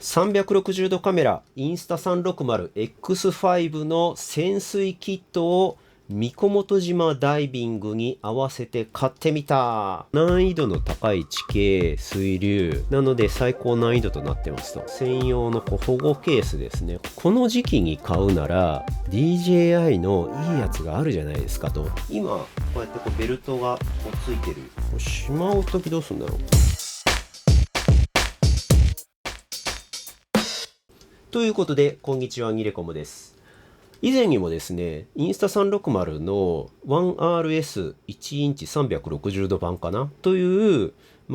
360度カメラインスタ 360X5 の潜水キットを三小本島ダイビングに合わせて買ってみた。難易度の高い地形、水流なので最高難易度となってますと。専用の保護ケースですね。この時期に買うなら DJI のいいやつがあるじゃないですかと。今こうやってベルトがついてる。しまうときどうするんだろう。ということで、こんにちは、ニレコムです。以前にもですね、インスタ360の 1RS1 インチ360度版かなという、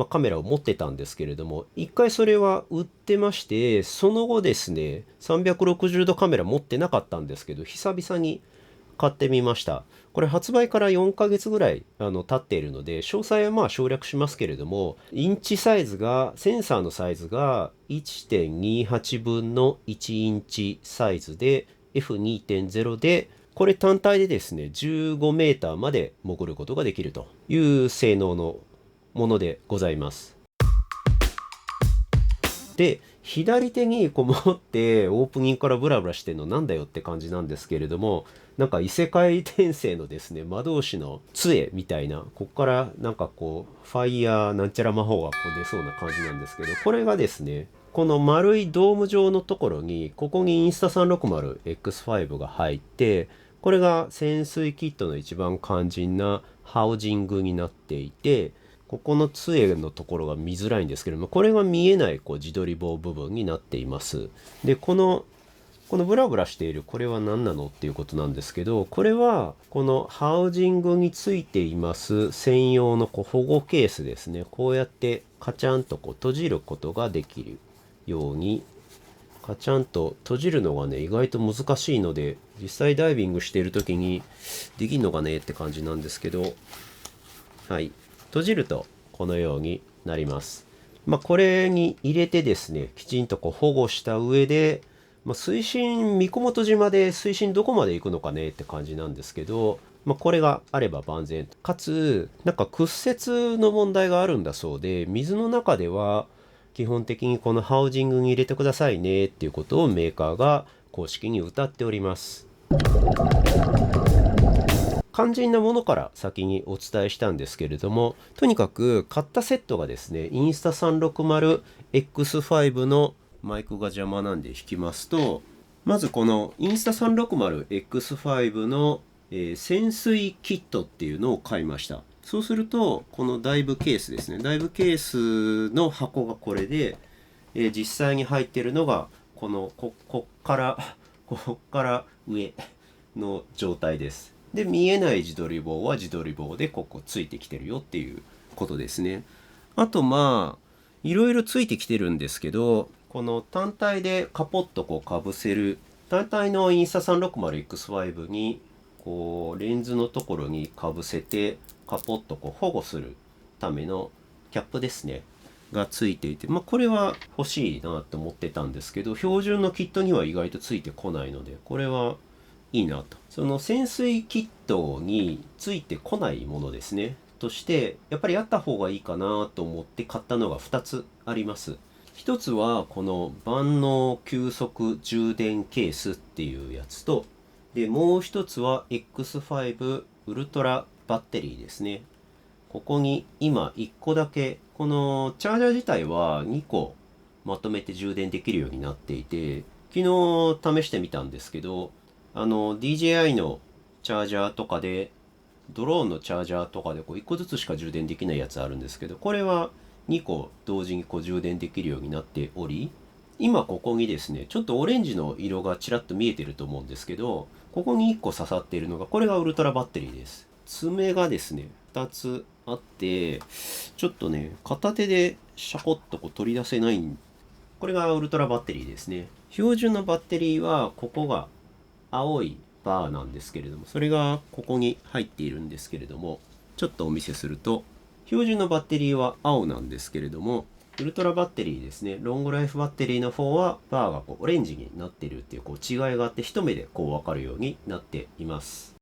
カメラを持ってたんですけれども、一回それは売ってまして、その後ですね、360度カメラ持ってなかったんですけど、久々に買ってみました。これ発売から4ヶ月ぐらい経っているので、詳細は省略しますけれども、インチサイズが、センサーのサイズが 1.28 分の1インチサイズで F2.0 で、これ単体でですね、15メーターまで潜ることができるという性能のものでございます。で、左手に持ってオープニングからブラブラしてるのなんだよって感じなんですけれども、なんか異世界転生のですね、魔導士の杖みたいな、こっからなんかファイヤーなんちゃら魔法が出そうな感じなんですけど、これがですね、この丸いドーム状のところに、ここにインスタ 360X5 が入って、これが潜水キットの一番肝心なハウジングになっていて、ここの杖のところが見づらいんですけれども、これが見えない自撮り棒部分になっています。で、このブラブラしているこれは何なのっていうことなんですけど、これはこのハウジングについています専用の保護ケースですね。こうやってカチャンと閉じることができるように、カチャンと閉じるのがね、意外と難しいので、実際ダイビングしている時にできんのかねって感じなんですけど、はい。閉じるとこのようになります。これに入れてですね、きちんと保護した上で、水深、三小本島で水深どこまで行くのかねって感じなんですけど、これがあれば万全。かつ、なんか屈折の問題があるんだそうで、水の中では基本的にこのハウジングに入れてくださいねっていうことをメーカーが公式に謳っております。肝心なものから先にお伝えしたんですけれども、とにかく買ったセットがですね、インスタ 360X5 のマイクが邪魔なんで引きますと、まずこのインスタ 360X5 の、潜水キットっていうのを買いました。そうすると、このダイブケースですね。ダイブケースの箱がこれで、実際に入っているのが、こっから上の状態です。で、見えない自撮り棒は自撮り棒でここついてきてるよっていうことですね。あといろいろついてきてるんですけど、この単体でカポッとかぶせる、単体のインスタ 360X5 にレンズのところにかぶせてカポッと保護するためのキャップですね。がついていて、これは欲しいなと思ってたんですけど、標準のキットには意外とついてこないので、これはいいなと。その潜水キットについてこないものですね。として、やっぱりあった方がいいかなと思って買ったのが2つあります。1つはこの万能急速充電ケースっていうやつと、で、もう1つは X5 ウルトラバッテリーですね。ここに今1個だけ、このチャージャー自体は2個まとめて充電できるようになっていて、昨日試してみたんですけど、DJI のチャージャーとかで、ドローンのチャージャーとかで1個ずつしか充電できないやつあるんですけど、これは2個同時に充電できるようになっており、今ここにですね、ちょっとオレンジの色がちらっと見えてると思うんですけど、ここに1個刺さっているのが、これがウルトラバッテリーです。爪がですね、2つあって、ちょっとね、片手でシャコッと取り出せない。これがウルトラバッテリーですね。標準のバッテリーは、ここが青いバーなんですけれども、それがここに入っているんですけれども、ちょっとお見せすると、標準のバッテリーは青なんですけれども、ウルトラバッテリーですね、ロングライフバッテリーの方はバーがオレンジになっているっていう違いがあって、一目で分かるようになっています。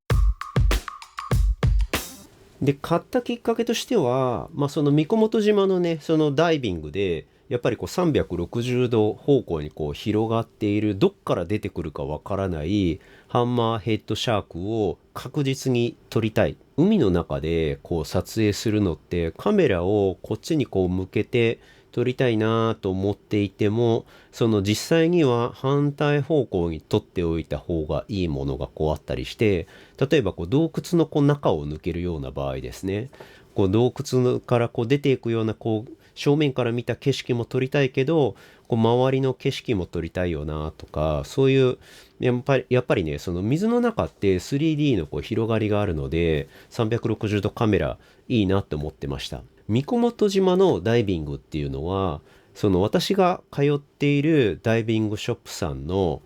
で、買ったきっかけとしては、その三小本島のね、そのダイビングで、やっぱりこう360度方向にこう広がっている、どっから出てくるかわからないハンマーヘッドシャークを確実に撮りたい。海の中でこう撮影するのってカメラをこっちにこう向けて撮りたいなと思っていても、その実際には反対方向に撮っておいた方がいいものがこうあったりして、例えばこう洞窟のこう中を抜けるような場合ですね、こう洞窟からこう出ていくようなこう正面から見た景色も撮りたいけど、こう周りの景色も撮りたいよなとか、そういうやっぱりね、その水の中って 3D のこう広がりがあるので、360度カメラいいなって思ってました。三古本島のダイビングっていうのは、その私が通っているダイビングショップさんの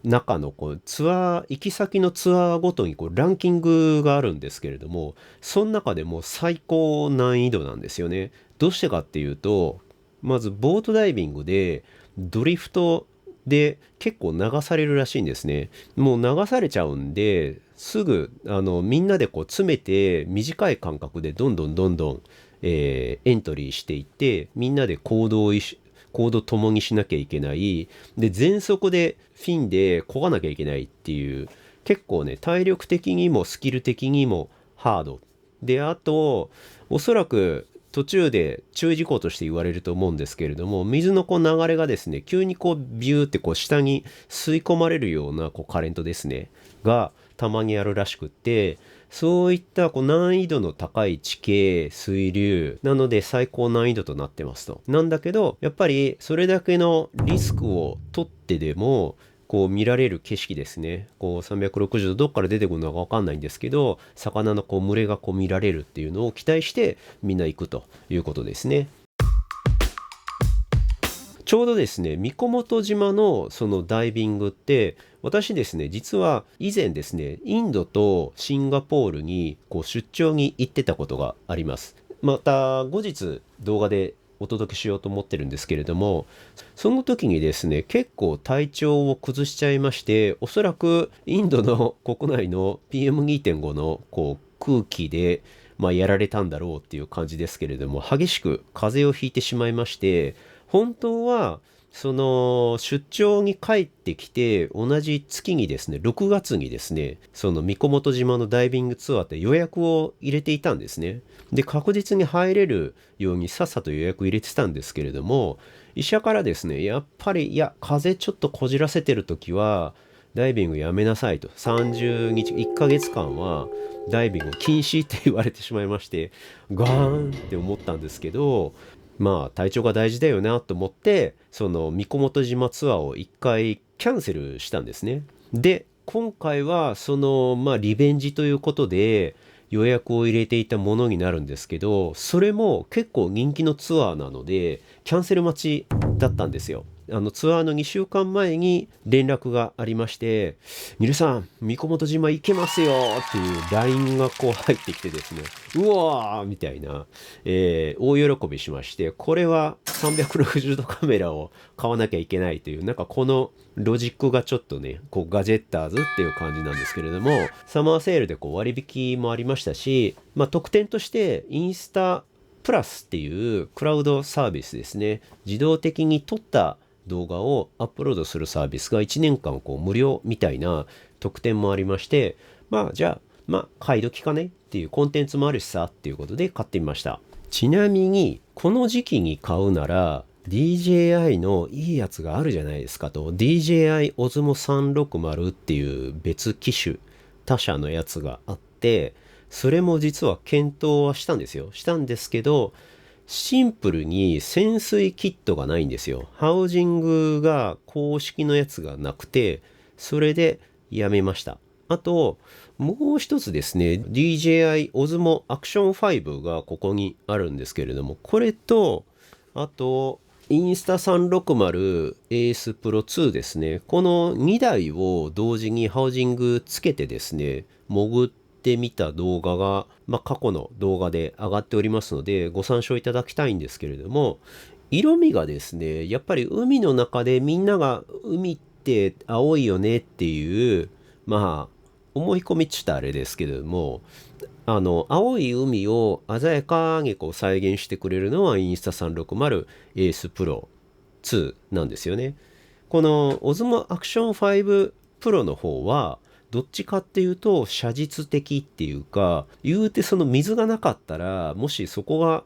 中のこうツアー、行き先のツアーごとにこうランキングがあるんですけれども、その中でも最高難易度なんですよね。どうしてかっていうと、まずボートダイビングでドリフトで結構流されるらしいんですね。もう流されちゃうんで、すぐみんなでこう詰めて短い間隔でどんどんどんどん、エントリーしていって、みんなで行動共にしなきゃいけない。で、全速でフィンで漕がなきゃいけないっていう、結構ね、体力的にもスキル的にもハード。で、あと、おそらく途中で注意事項として言われると思うんですけれども、水のこう流れがですね、急にこうビューってこう下に吸い込まれるようなこうカレントですね、がたまにあるらしくって、そういったこう難易度の高い地形、水流なので最高難易度となってますと。なんだけど、やっぱりそれだけのリスクを取ってでも、こう見られる景色ですね。こう360度どっから出てくるのかわかんないんですけど、魚のこう群れがこう見られるっていうのを期待してみんな行くということですね。ちょうどですね、三古本島のそのダイビングって、私ですね、実は以前ですね、インドとシンガポールにこう出張に行ってたことがあります。また後日動画でお届けしようと思ってるんですけれども、その時にですね、結構体調を崩しちゃいまして、おそらくインドの国内の PM2.5 のこう空気でやられたんだろうっていう感じですけれども、激しく風邪をひいてしまいまして、本当はその出張に帰ってきて同じ月にですね、6月にですね、その三古本島のダイビングツアーって予約を入れていたんですね。で、確実に入れるようにさっさと予約入れてたんですけれども、医者からですね、やっぱり風邪ちょっとこじらせてる時はダイビングやめなさいと、30日1ヶ月間はダイビング禁止って言われてしまいまして、ガーンって思ったんですけど、体調が大事だよなと思って、その三古本島ツアーを一回キャンセルしたんですね。で、今回はそのリベンジということで予約を入れていたものになるんですけど、それも結構人気のツアーなのでキャンセル待ちだったんですよ。ツアーの2週間前に連絡がありまして、皆さん三古本島行けますよっていう LINE がこう入ってきてですね、うわーみたいな、大喜びしまして、これは360度カメラを買わなきゃいけないという、なんかこのロジックがちょっとね、こうガジェッターズっていう感じなんですけれども、サマーセールでこう割引もありましたし、特典としてインスタプラスっていうクラウドサービスですね、自動的に撮った動画をアップロードするサービスが1年間こう無料みたいな特典もありまして、じゃあ買い時かねっていう、コンテンツもあるしさっていうことで買ってみました。ちなみにこの時期に買うなら DJI のいいやつがあるじゃないですかと、 DJI Osmo 360っていう別機種他社のやつがあって、それも実は検討はしたんですけど、シンプルに潜水キットがないんですよ。ハウジングが公式のやつがなくて、それでやめました。あと、もう一つですね、DJI Osmo Action 5がここにあるんですけれども、これと、あと、インスタ360 ACE Pro 2ですね。この2台を同時にハウジングつけてですね、潜ってみた動画が、過去の動画で上がっておりますので、ご参照いただきたいんですけれども、色味がですね、やっぱり海の中でみんなが海って青いよねっていう、思い込みっちったあれですけれども、青い海を鮮やかにこう再現してくれるのはインスタ360エースプロ2なんですよね。この Osmo Action 5 Pro の方はどっちかっていうと写実的っていうか、言うてその水がなかったら、もしそこが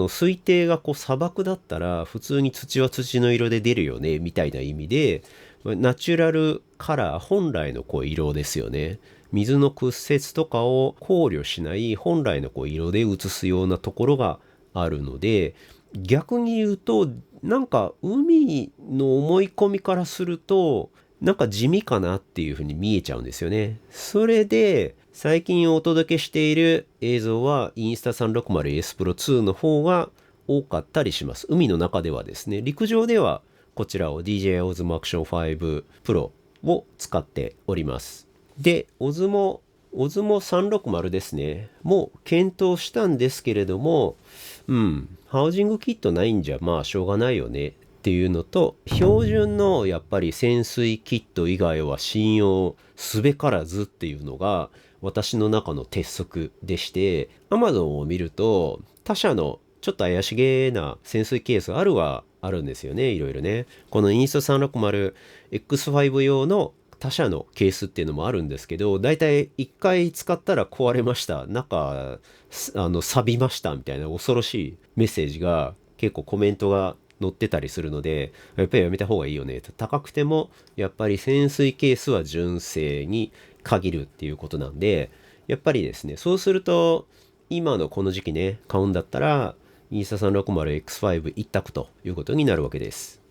水底がこう砂漠だったら普通に土は土の色で出るよねみたいな意味で、ナチュラルカラー本来のこう色ですよね。水の屈折とかを考慮しない本来のこう色で映すようなところがあるので、逆に言うとなんか海の思い込みからするとなんか地味かなっていう風に見えちゃうんですよね。それで最近お届けしている映像はインスタ 360S Pro 2の方が多かったりします。海の中ではですね。陸上ではこちらを DJI Osmo Action 5 Pro を使っております。で、Osmo 360ですね。もう検討したんですけれども、ハウジングキットないんじゃまあしょうがないよねっていうのと、標準のやっぱり潜水キット以外は信用すべからずっていうのが私の中の鉄則でして、 Amazon を見ると他社のちょっと怪しげな潜水ケースあるんですよね、いろいろね。このインスタ 360X5 用の他社のケースっていうのもあるんですけど、だいたい1回使ったら壊れました、中錆びましたみたいな恐ろしいメッセージが結構コメントが載ってたりするので、やっぱりやめた方がいいよね。高くてもやっぱり潜水ケースは純正に限るっていうことなんで、やっぱりですね、そうすると今のこの時期ね買うんだったらインスタ 360X5 一択ということになるわけです。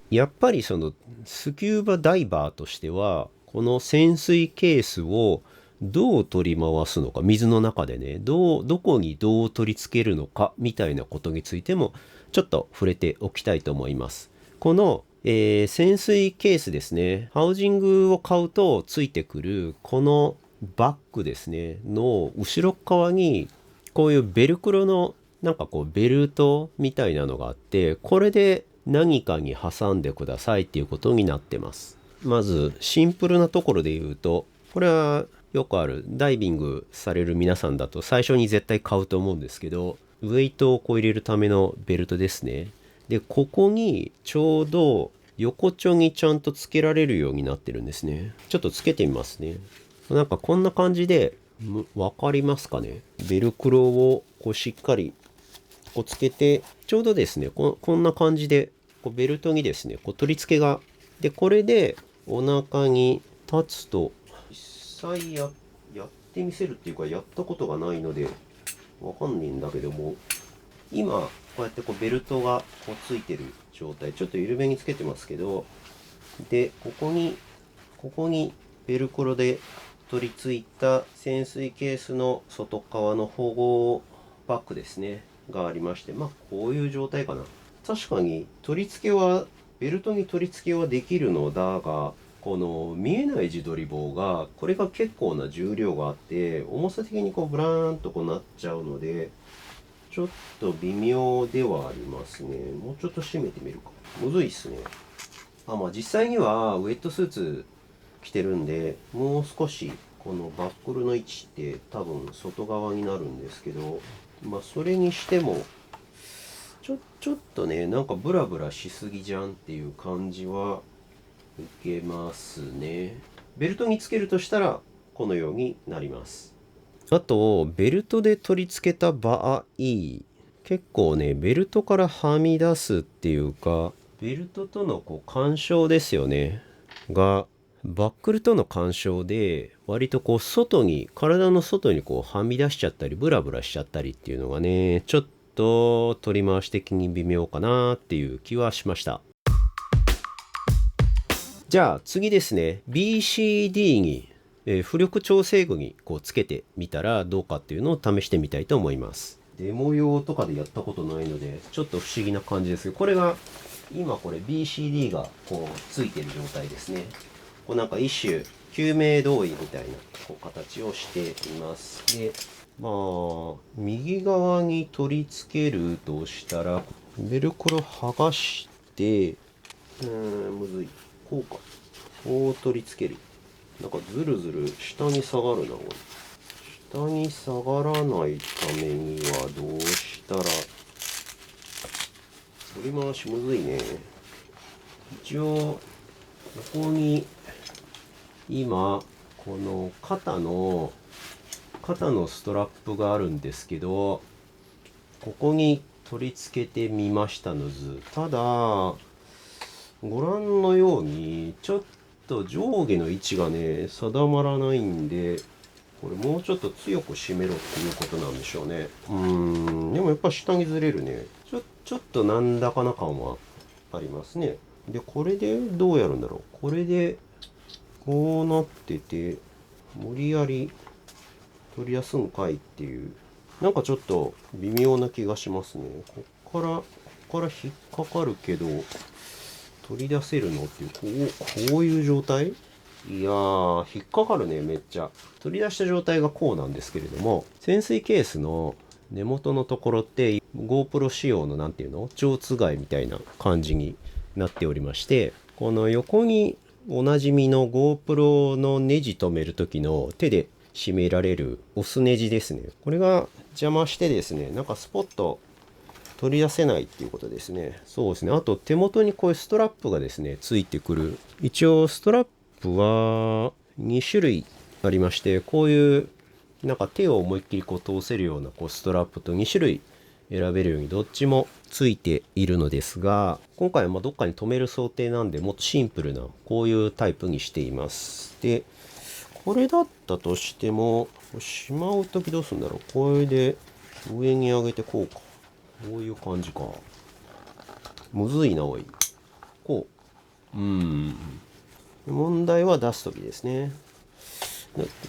やっぱりそのスキューバダイバーとしてはこの潜水ケースをどう取り回すのか、水の中でねどこにどう取り付けるのかみたいなことについてもちょっと触れておきたいと思います。この、潜水ケースですね、ハウジングを買うとついてくるこのバッグですねの後ろ側にこういうベルクロのなんかこうベルトみたいなのがあって、これで何かに挟んでくださいっていうことになってます。まずシンプルなところで言うと、これはよくあるダイビングされる皆さんだと最初に絶対買うと思うんですけど、ウェイトをこう入れるためのベルトですね。でここにちょうど横丁にちゃんとつけられるようになってるんですね。ちょっとつけてみますね。なんかこんな感じでわかりますかね。ベルクロをこうしっかりこうつけて、ちょうどですねこんな感じでこうベルトにですねこう取り付けがで、これでお腹に立つと、実際やってみせるっていうかやったことがないのでわかんないんだけども、今こうやってこうベルトがこうついてる状態、ちょっと緩めにつけてますけど、でここにベルクロで取り付いた潜水ケースの外側の保護バッグですねがありまして、まあこういう状態かな。確かに取り付けはベルトに取り付けはできるのだが、この見えない自撮り棒がこれが結構な重量があって重さ的にこうブラーンとこうなっちゃうのでちょっと微妙ではありますね。もうちょっと締めてみるか。むずいっすね。まあ実際にはウェットスーツ着てるんで、もう少しこのバックルの位置って多分外側になるんですけど、まあそれにしてもちょっとねなんかブラブラしすぎじゃんっていう感じは受けますね。ベルトにつけるとしたらこのようになります。あとベルトで取り付けた場合、結構ねベルトからはみ出すっていうか、ベルトとのこう干渉ですよねがバックルとの干渉で割とこう体の外にこうはみ出しちゃったりブラブラしちゃったりっていうのがね、ちょっと取り回し的に微妙かなっていう気はしました。じゃあ次ですね、 BCD に、浮力調整具にこうつけてみたらどうかっていうのを試してみたいと思います。デモ用とかでやったことないのでちょっと不思議な感じですけど、これが今これ BCD がこうついてる状態ですね。こうなんか一種救命胴衣みたいなこう形をしています。でまあ右側に取り付けるとしたらベルクロ剥がしてむずい、こうか、こう取り付ける。なんかずるずる下に下がるな、これ。下に下がらないためにはどうしたら、取り回しむずいね。一応、ここに、今、この肩のストラップがあるんですけど、ここに取り付けてみましたの図。ただ、ご覧のように、ちょっと上下の位置がね、定まらないんで、これもうちょっと強く締めろっていうことなんでしょうね。でもやっぱ下にずれるね。ちょっとなんだかな感はありますね。で、これでどうやるんだろう。これで、こうなってて、無理やり取り出すんかいっていう、なんかちょっと微妙な気がしますね。こっから引っかかるけど、取り出せるのっていう、こういう状態。いやー、引っかかるね、めっちゃ。取り出した状態がこうなんですけれども、潜水ケースの根元のところって GoPro 仕様のなんていうの蝶つがいみたいな感じになっておりまして、この横におなじみの GoPro のネジ止める時の手で締められるオスネジですね。これが邪魔してですね、なんかスポッと取り出せないっていうことですね。そうですね。あと手元にこういうストラップがですね、ついてくる。一応ストラップは2種類ありまして、こういうなんか手を思いっきりこう通せるようなこうストラップと2種類選べるようにどっちもついているのですが、今回はどっかに止める想定なんでもっとシンプルなこういうタイプにしています。で、これだったとしても、しまうときどうするんだろう。これで上に上げてこうか。こういう感じか。むずいな、おい。こう。問題は出すときですね。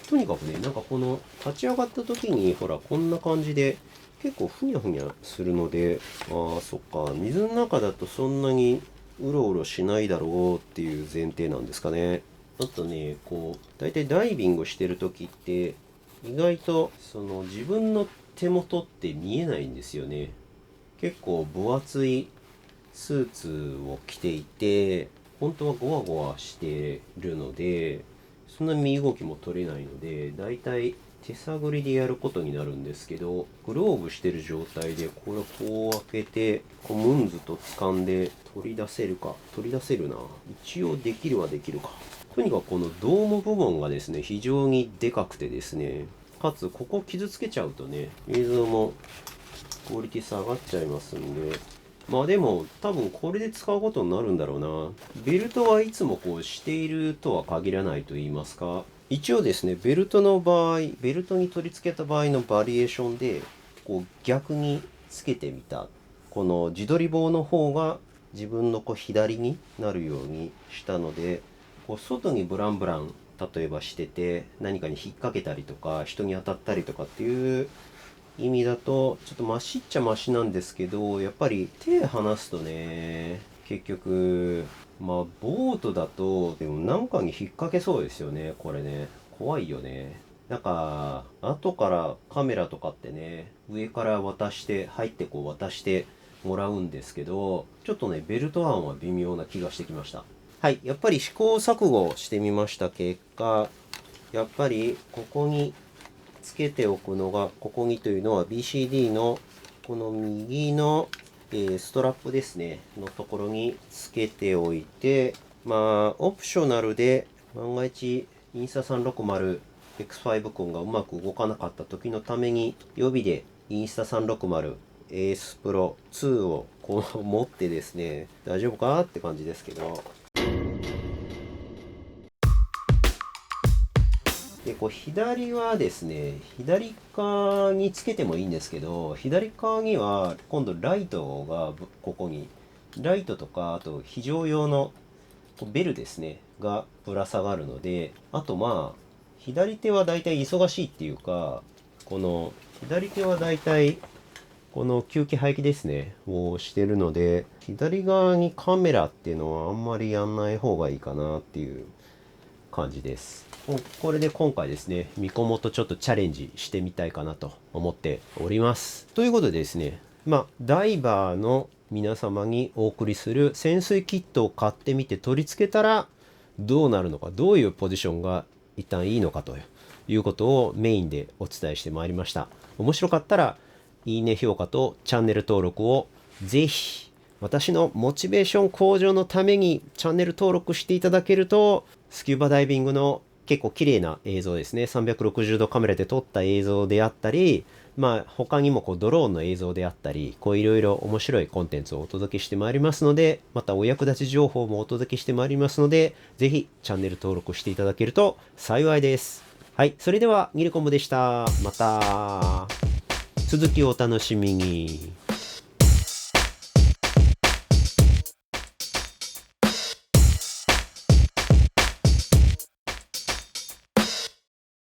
とにかくね、なんかこの立ち上がった時に、ほら、こんな感じで、結構ふにゃふにゃするので、ああ、そっか、水の中だとそんなにうろうろしないだろうっていう前提なんですかね。あとね、こう、大体ダイビングしてる時って、意外とその自分の手元って見えないんですよね。結構分厚いスーツを着ていて、本当はゴワゴワしてるので、そんなに身動きも取れないので、だいたい手探りでやることになるんですけど、グローブしてる状態で、これこう開けて、こうムンズと掴んで取り出せるか。取り出せるな。一応できるはできるか。とにかくこのドーム部分がですね、非常にでかくてですね、かつここ傷つけちゃうとね、映像もクオリティ下がっちゃいますんで、まあでも多分これで使うことになるんだろうな。ベルトはいつもこうしているとは限らないと言いますか。一応ですね、ベルトの場合、ベルトに取り付けた場合のバリエーションで、こう逆につけてみた。この自撮り棒の方が自分のこう左になるようにしたので、こう外にブランブラン例えばしてて何かに引っ掛けたりとか人に当たったりとかっていう意味だとちょっとマシっちゃマシなんですけど、やっぱり手離すとね、結局まあボートだとでもなんかに引っ掛けそうですよね。これね、怖いよね。なんか後からカメラとかってね、上から渡して入ってこう渡してもらうんですけど、ちょっとねベルト案は微妙な気がしてきました。はい、やっぱり試行錯誤してみました結果、やっぱりここにつけておくのが、ここにというのは BCD のこの右の、ストラップですね、のところにつけておいて、まあ、オプショナルで万が一インスタ 360X5 君がうまく動かなかった時のために予備でインスタ 360 AS Pro 2をこう持ってですね、大丈夫かって感じですけど、で、こう左はですね、左側につけてもいいんですけど、左側には今度ライトがここに、ライトとか、あと非常用のベルですね、がぶら下がるので、あとまあ、左手はだいたい忙しいっていうか、この左手はだいたいこの休憩排気ですね、をしてるので、左側にカメラっていうのはあんまりやんない方がいいかなっていう感じです。これで今回ですね、ミコモとちょっとチャレンジしてみたいかなと思っております。ということでですね、ダイバーの皆様にお送りする潜水キットを買ってみて取り付けたらどうなるのか、どういうポジションが一旦いいのかということをメインでお伝えしてまいりました。面白かったらいいね評価とチャンネル登録をぜひ、私のモチベーション向上のためにチャンネル登録していただけると、スキューバダイビングの結構綺麗な映像ですね、360度カメラで撮った映像であったり、他にもドローンの映像であったり、いろいろ面白いコンテンツをお届けしてまいりますので、またお役立ち情報もお届けしてまいりますので、ぜひチャンネル登録していただけると幸いです。はい、それではニルコムでした。また続きをお楽しみに。